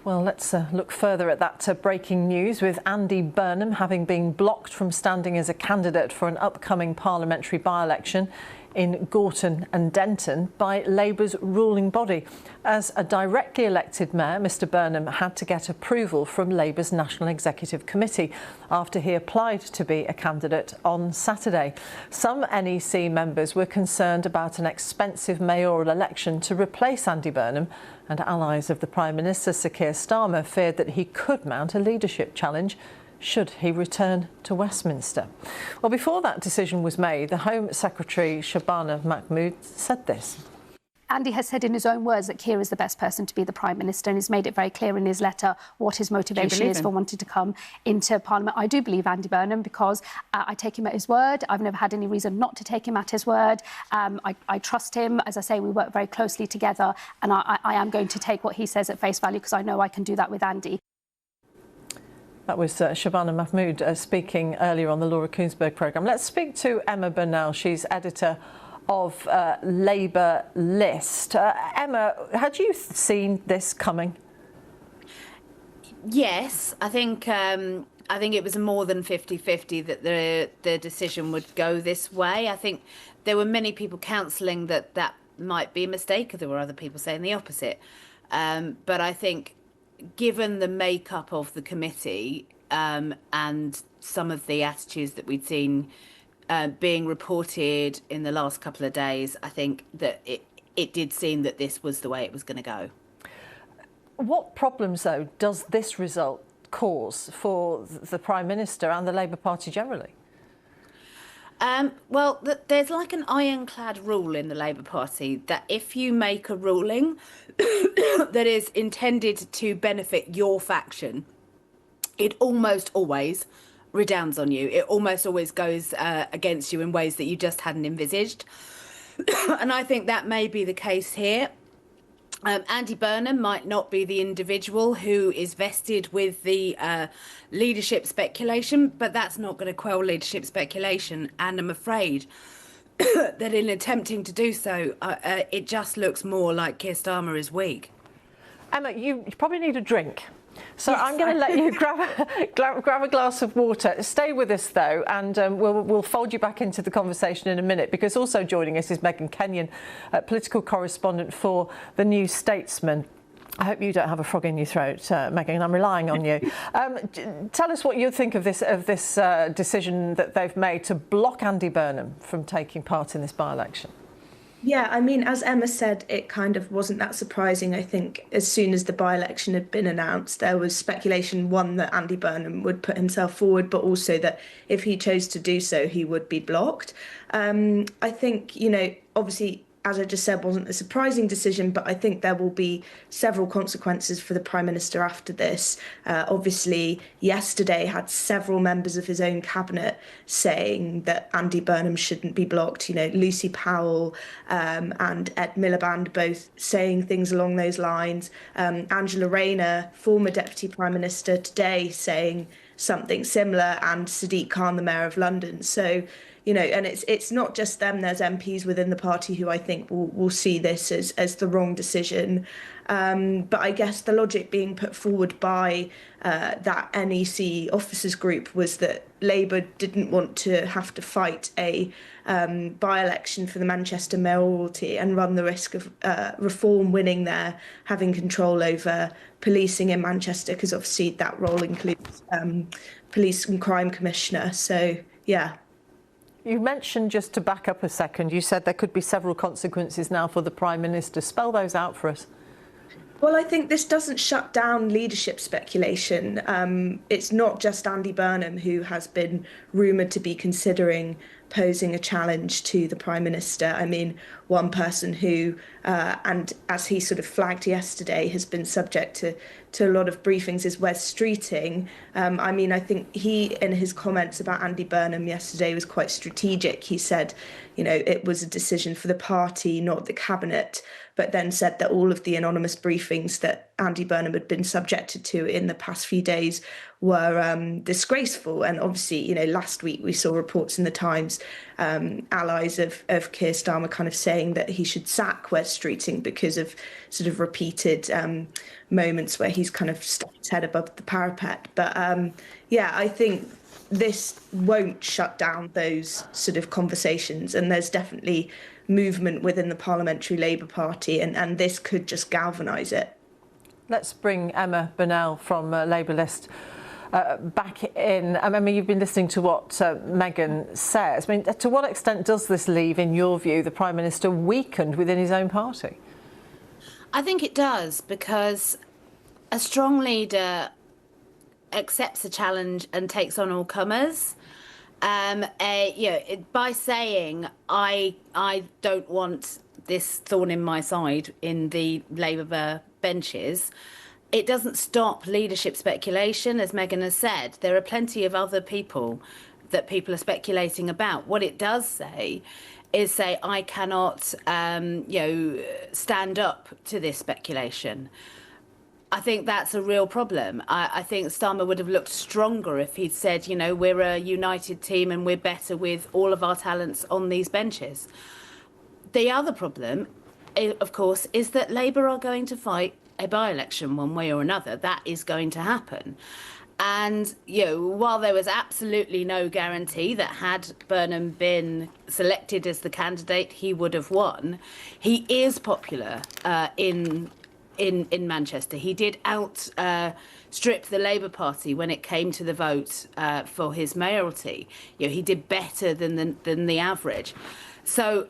Well, let's look further at that breaking news, with Andy Burnham having been blocked from standing as a candidate for an upcoming parliamentary by-election in Gorton and Denton by Labour's ruling body. As a directly elected mayor, Mr Burnham had to get approval from Labour's National Executive Committee after he applied to be a candidate on Saturday. Some NEC members were concerned about an expensive mayoral election to replace Andy Burnham, and allies of the Prime Minister, Sir Keir Starmer, feared that he could mount a leadership challenge should he return to Westminster. Well, before that decision was made, the Home Secretary Shabana Mahmood said this. Andy has said in his own words that Keir is the best person to be the Prime Minister, and he's made it very clear in his letter what his motivation is for wanting to come into Parliament. I do believe Andy Burnham because I take him at his word. I've never had any reason not to take him at his word. I trust him. As I say, we work very closely together, and I am going to take what he says at face value because I know I can do that with Andy. That was Shabana Mahmood speaking earlier on the Laura Koonsberg programme. Let's speak to Emma Burnell. She's editor of Labour List. Emma, had you seen this coming? Yes, I think it was more than 50-50 that the decision would go this way. I think there were many people counselling that might be a mistake. There were other people saying the opposite. But I think, given the makeup of the committee and some of the attitudes that we'd seen being reported in the last couple of days, I think that it did seem that this was the way it was going to go. What problems, though, does this result cause for the Prime Minister and the Labour Party generally? Well, there's like an ironclad rule in the Labour Party that if you make a ruling that is intended to benefit your faction, it almost always redounds on you. It almost always goes against you in ways that you just hadn't envisaged. And I think that may be the case here. Andy Burnham might not be the individual who is vested with the leadership speculation, but that's not going to quell leadership speculation. And I'm afraid that in attempting to do so, it just looks more like Keir Starmer is weak. Emma, you probably need a drink. So Yes, I'm going to let you grab a glass of water. Stay with us, though, and we'll fold you back into the conversation in a minute, because also joining us is Megan Kenyon, political correspondent for The New Statesman. I hope you don't have a frog in your throat, Megan. I'm relying on you. Tell us what you think of this decision that they've made to block Andy Burnham from taking part in this by-election. Yeah, I mean, as Emma said, it kind of wasn't that surprising. I think as soon as the by-election had been announced, there was speculation, one, that Andy Burnham would put himself forward, but also that if he chose to do so, he would be blocked. I think, obviously, as I just said, wasn't a surprising decision, but I think there will be several consequences for the Prime Minister after this. Obviously, yesterday had several members of his own cabinet saying that Andy Burnham shouldn't be blocked. Lucy Powell and Ed Miliband both saying things along those lines. Angela Rayner, former Deputy Prime Minister, today saying something similar, and Sadiq Khan, the Mayor of London. So, and it's not just them. There's MPs within the party who I think will see this as the wrong decision. But I guess the logic being put forward by that NEC officers group was that Labour didn't want to have to fight a by-election for the Manchester mayoralty and run the risk of Reform winning there, having control over policing in Manchester, because obviously that role includes police and crime commissioner. So, yeah. You mentioned, just to back up a second, you said there could be several consequences now for the Prime Minister. Spell those out for us. Well, I think this doesn't shut down leadership speculation. It's not just Andy Burnham who has been rumoured to be considering posing a challenge to the Prime Minister. I mean, one person who, and as he sort of flagged yesterday, has been subject to a lot of briefings is Wes Streeting. I think he, in his comments about Andy Burnham yesterday, was quite strategic. He said, it was a decision for the party, not the cabinet. but then said that all of the anonymous briefings that Andy Burnham had been subjected to in the past few days were disgraceful. And obviously, last week we saw reports in the Times, allies of Keir Starmer kind of saying that he should sack Wes Streeting because of sort of repeated moments where he's kind of stuck his head above the parapet. But I think this won't shut down those sort of conversations, and there's definitely movement within the parliamentary Labour Party, and this could just galvanise it. Let's bring Emma Burnell from Labour List back in. I mean, you've been listening to what Megan says. I mean, to what extent does this leave, in your view, the Prime Minister weakened within his own party? I think it does, because a strong leader accepts a challenge and takes on all comers. By saying I don't want this thorn in my side in the Labour benches, it doesn't stop leadership speculation. As Megan has said, there are plenty of other people that people are speculating about. What it does say is I cannot stand up to this speculation. I think that's a real problem. I think Starmer would have looked stronger if he'd said, we're a united team and we're better with all of our talents on these benches. The other problem, of course, is that Labour are going to fight a by-election one way or another. That is going to happen. And, while there was absolutely no guarantee that had Burnham been selected as the candidate, he would have won, he is popular in Manchester. He did outstrip the Labour Party when it came to the vote for his mayoralty. He did better than the average. So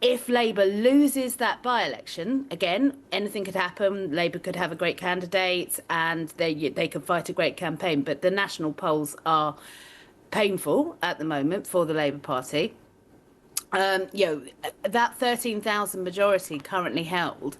if Labour loses that by-election, again, anything could happen. Labour could have a great candidate and they could fight a great campaign. But the national polls are painful at the moment for the Labour Party. That 13,000 majority currently held,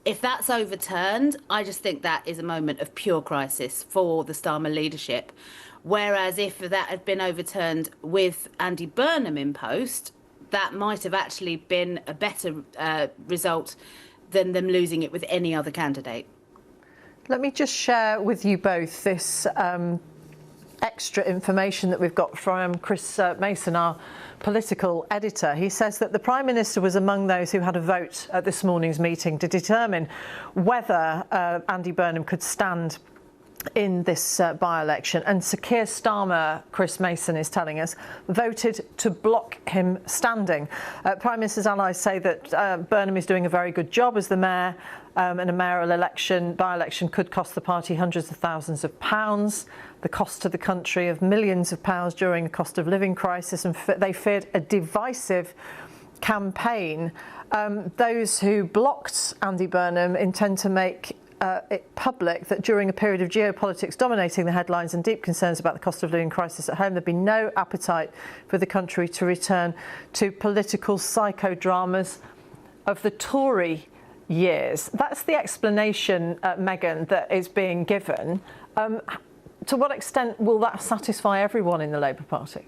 if that's overturned, I just think that is a moment of pure crisis for the Starmer leadership. Whereas if that had been overturned with Andy Burnham in post, that might have actually been a better result than them losing it with any other candidate. Let me just share with you both this extra information that we've got from Chris Mason, our political editor. He says that the Prime Minister was among those who had a vote at this morning's meeting to determine whether Andy Burnham could stand in this by-election, and Sir Keir Starmer, Chris Mason is telling us, voted to block him standing. Prime Minister's allies say that Burnham is doing a very good job as the mayor, and a mayoral by-election could cost the party hundreds of thousands of pounds, the cost to the country of millions of pounds during a cost of living crisis, and they feared a divisive campaign. Those who blocked Andy Burnham intend to make it public that during a period of geopolitics dominating the headlines and deep concerns about the cost of living crisis at home, there'd be no appetite for the country to return to political psychodramas of the Tory years. That's the explanation, Megan, that is being given. To what extent will that satisfy everyone in the Labour Party?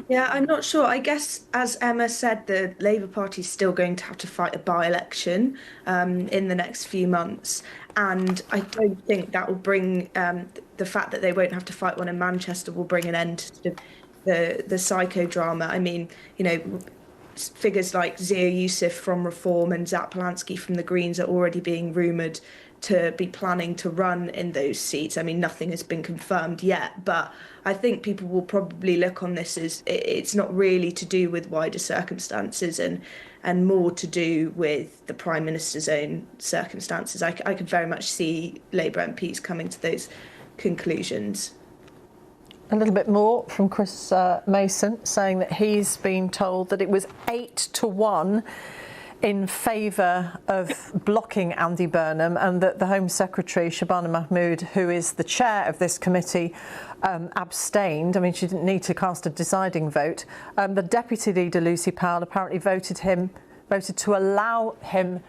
Yeah, I'm not sure. I guess, as Emma said, the Labour Party is still going to have to fight a by-election in the next few months. And I don't think that will bring, the fact that they won't have to fight one in Manchester will bring an end to the psychodrama. I mean, figures like Zia Youssef from Reform and Zach Polanski from the Greens are already being rumoured to be planning to run in those seats. I mean, nothing has been confirmed yet, but I think people will probably look on this as it's not really to do with wider circumstances and more to do with the Prime Minister's own circumstances. I could very much see Labour MPs coming to those conclusions. A little bit more from Chris Mason, saying that he's been told that it was 8-1 in favour of blocking Andy Burnham, and that the Home Secretary, Shabana Mahmood, who is the chair of this committee, abstained. I mean, she didn't need to cast a deciding vote. The Deputy Leader, Lucy Powell, apparently voted to allow him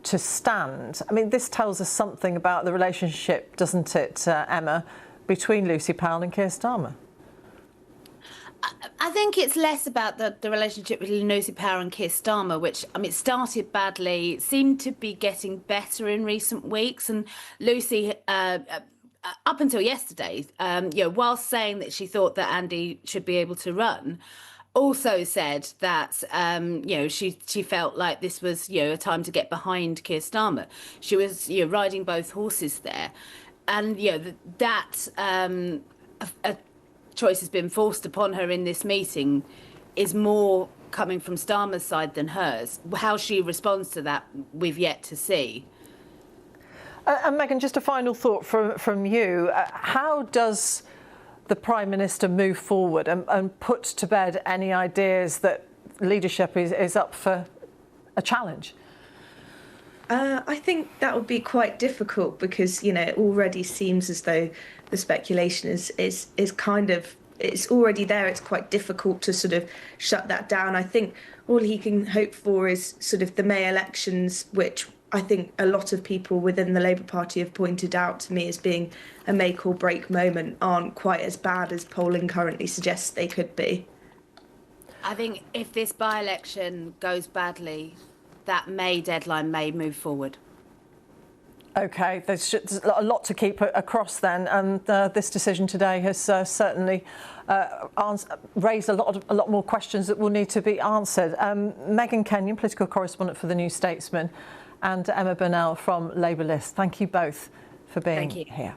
to stand. I mean, this tells us something about the relationship, doesn't it, Emma, between Lucy Powell and Keir Starmer? I think it's less about the relationship with Lucy Power and Keir Starmer, which, I mean, started badly, seemed to be getting better in recent weeks. And Lucy, up until yesterday, whilst saying that she thought that Andy should be able to run, also said that she felt like this was a time to get behind Keir Starmer. She was riding both horses there, and that a choice has been forced upon her in this meeting is more coming from Starmer's side than hers. How she responds to that, we've yet to see. And Megan, just a final thought from you. How does the Prime Minister move forward and put to bed any ideas that leadership is up for a challenge? I think that would be quite difficult because, it already seems as though the speculation is kind of, it's already there. It's quite difficult to sort of shut that down. I think all he can hope for is sort of the May elections, which I think a lot of people within the Labour Party have pointed out to me as being a make or break moment, aren't quite as bad as polling currently suggests they could be. I think if this by-election goes badly, that May deadline may move forward. OK, there's a lot to keep across then, and this decision today has certainly raised a lot more questions that will need to be answered. Megan Kenyon, political correspondent for the New Statesman, and Emma Burnell from Labour List. Thank you both for being here.